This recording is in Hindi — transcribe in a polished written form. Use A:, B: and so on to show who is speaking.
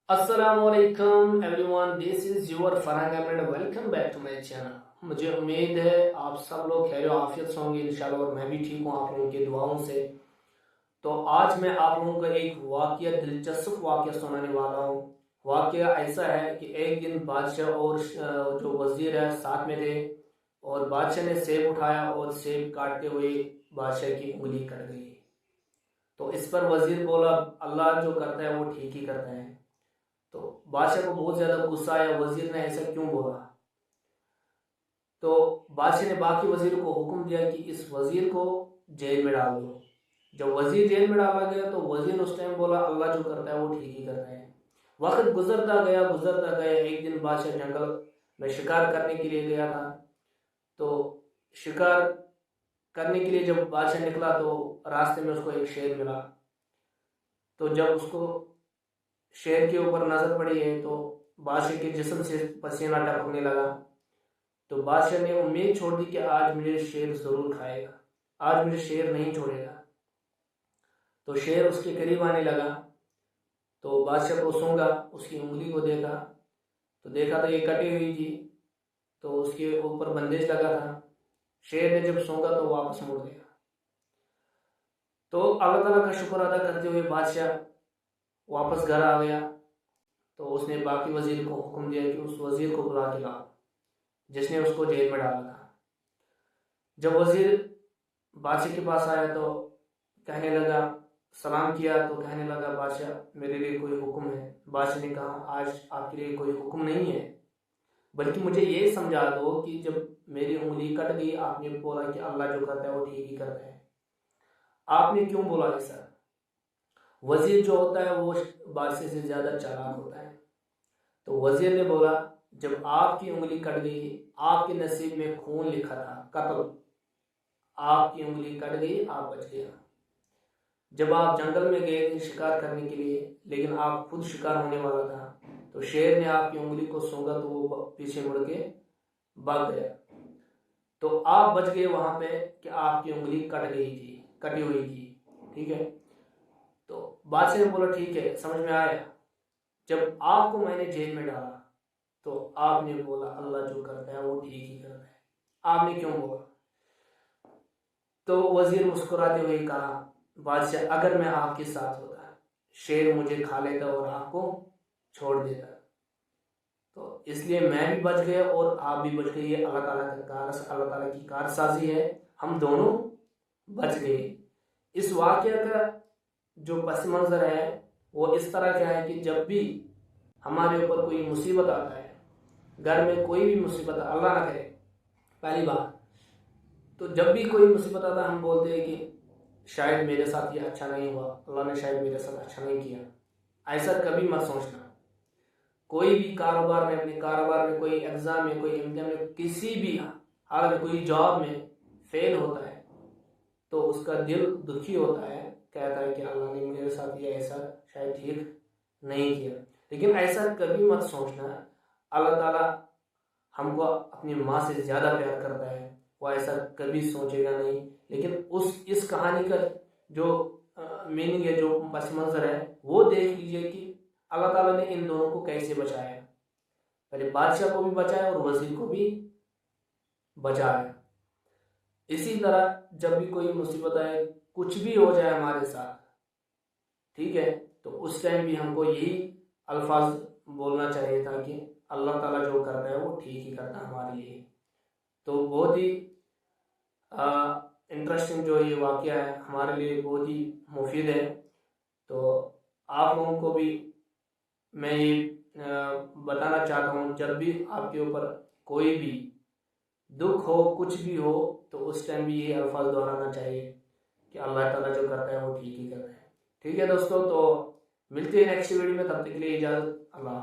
A: अस्सलामुअलैकुम everyone, this is your Farhan Ahmad. Welcome back to my channel. मुझे उम्मीद है आप सब लोग खैर आफियत से होंगे इंशाल्लाह, और मैं भी ठीक हूँ आप लोगों की दुआओं से। तो आज मैं आप लोगों को एक वाकया, दिलचस्प वाकया सुनाने वाला हूँ। वाकया ऐसा है कि एक दिन बादशाह और जो वजीर है साथ में थे, और बादशाह ने सेब उठाया और सेब काटते हुए बादशाह की उंगली कट गई। तो इस पर वजीर बोला, अल्लाह जो करता है वो ठीक ही करता है। तो बादशाह को बहुत ज्यादा गुस्सा आया, वजीर ने ऐसा क्यों बोला। तो बादशाह ने बाकी वजीर को हुक्म दिया कि इस वजीर को जेल में डाल दो। जब वजीर जेल में डाला गया तो वजीर उस टाइम बोला, अल्लाह जो करता है वो ठीक ही करता है। वक्त गुजरता गया। एक दिन बादशाह जंगल में शिकार करने के लिए गया था। तो शिकार करने के लिए जब बादशाह निकला तो रास्ते में उसको एक शेर मिला। तो जब उसको शेर के ऊपर नजर पड़ी है तो बादशाह के जिस्म से पसीना टपकने लगा। तो बादशाह ने उम्मीद छोड़ दी कि आज मुझे शेर जरूर खाएगा, आज मुझे शेर नहीं छोड़ेगा। तो शेर उसके करीब आने लगा। तो बादशाह को सूंघा, उसकी उंगली को देखा, तो देखा तो ये कटी हुई थी। तो उसके ऊपर बंदेज लगा था। शेर ने जब सूंघा तो वापस मुड़ गया। तो अल्लाह ताला का शुक्र अदा करते हुए बादशाह वापस घर आ गया। तो उसने बाकी वजीर को हुक्म दिया कि उस वजीर को बुला के लाओ जिसने उसको जेल में डाला था। जब वजीर बादशाह के पास आया तो कहने लगा, सलाम किया तो कहने लगा, बादशाह मेरे लिए कोई हुक्म है। बादशाह ने कहा, आज आपके लिए कोई हुक्म नहीं है, बल्कि मुझे ये समझा दो कि जब मेरी उंगली कट गई आपने बोला कि अल्लाह जो करता है वो ठीक ही करता है। आपने क्यों बोला ऐसा। वजीर जो होता है वो बादशाह से ज्यादा चालाक होता है। तो वजीर ने बोला, जब आपकी उंगली कट गई, आपके नसीब में खून लिखा था, कत्ल। आपकी उंगली कट गई, आप बच गया। जब आप जंगल में गए थे शिकार करने के लिए, लेकिन आप खुद शिकार होने वाला था, तो शेर ने आपकी उंगली को सूंघा तो वो पीछे मुड़ के भाग गया। तो आप बच गए वहां पे कि आपकी उंगली कट गई थी, कटी हुई थी। ठीक है। तो बादशाह ने बोला, ठीक है, समझ में आया। जब आपको मैंने जेल में डाला तो आपने बोला अल्लाह जो करता है वो ठीक ही करता है। आपने क्यों बोला। तो वजीर मुस्कुराते हुए कहा, बादशाह अगर मैं आपके साथ होता शेर मुझे खा लेता और आपको छोड़ देता। तो इसलिए मैं भी बच गया और आप भी बच गए। ये अल्लाह ताला की कारसाजी है, हम दोनों बच गए। इस वाकया का जो पस मंजर है वो इस तरह का है कि जब भी हमारे ऊपर कोई मुसीबत आता है, घर में कोई भी मुसीबत अल्लाह ना करे, पहली बात तो जब भी कोई मुसीबत आता है हम बोलते हैं कि शायद मेरे साथ ये अच्छा नहीं हुआ, अल्लाह ने शायद मेरे साथ अच्छा नहीं किया। ऐसा कभी मत सोचना। कोई भी कारोबार में, अपने कारोबार में, कोई एग्जाम में, कोई इम्तिहान में, किसी भी हाल में, कोई जॉब में फेल होता है तो उसका दिल दुखी होता है, कहता है कि अल्लाह ने मेरे साथ ये ऐसा शायद ठीक नहीं किया। लेकिन ऐसा कभी मत सोचना, अल्लाह ताला हमको अपनी माँ से ज़्यादा प्यार करता है, वो ऐसा कभी सोचेगा नहीं। लेकिन उस इस कहानी का जो मीनिंग है, जो पस मंज़र है, वो देख लीजिए कि अल्लाह ताला ने इन दोनों को कैसे बचाया। पहले बादशाह को भी बचाया और वजीर को भी बचाया। इसी तरह जब भी कोई मुसीबत आए, कुछ भी हो जाए हमारे साथ, ठीक है, तो उस टाइम भी हमको यही अल्फाज बोलना चाहिए था कि अल्लाह ताला जो करता है वो ठीक ही करता है हमारे लिए। तो बहुत ही इंटरेस्टिंग जो ये वाकया है हमारे लिए बहुत ही मुफीद है। तो आप लोगों को भी मैं ये बताना चाहता हूँ, जब भी आपके ऊपर कोई भी दुख हो, कुछ भी हो, तो उस टाइम भी ये अल्फाज दोहराना चाहिए कि अल्लाह ताला जो करता है वो ठीक ही करता है। ठीक है दोस्तों, तो मिलते हैं नेक्स्ट वीडियो में, तब तक के लिए इजाज़त, अल्लाह।